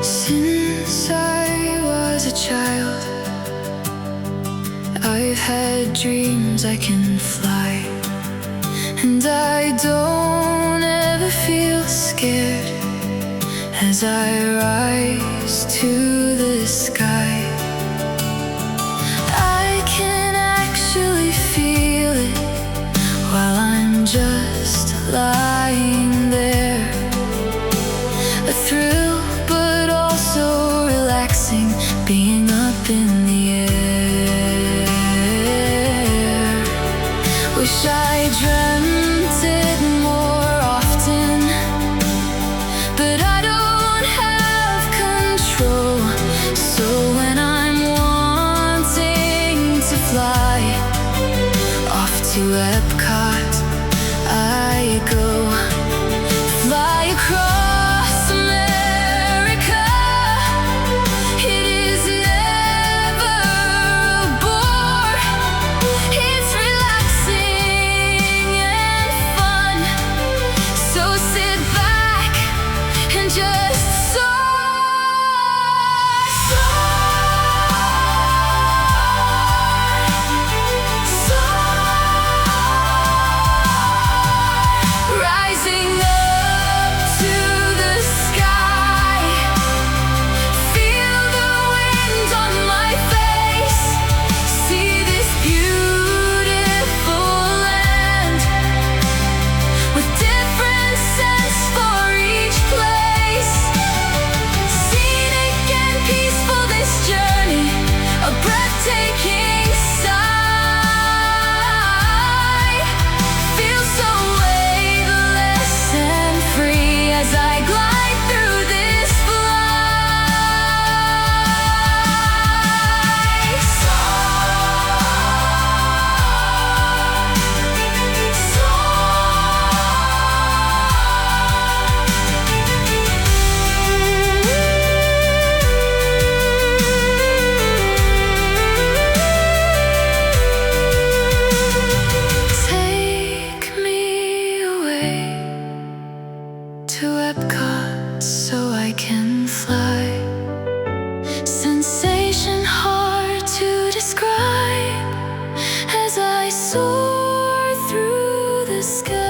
Since I was a child, I've had dreams I can fly, and I don't ever feel scared as I rise to the sky. I can actually feel it while I'm just lying there. A thrill, but also relaxing, being up in the air. Wish I dreamt it more often, but I don't have control. So when I'm wanting to fly off to Epcot, I go fly across America. It is never a bore. It's relaxing and fun. So sit back and just rising up to the sky. Feel the wind on my face. See this beautiful land with different scents for each place. Scenic and peaceful this journey, a breathtaking sight. Feel so weightless and free as I glide through this flight. Take me away to Epcot so I can fly. Sensation hard to describe as I soar through the sky.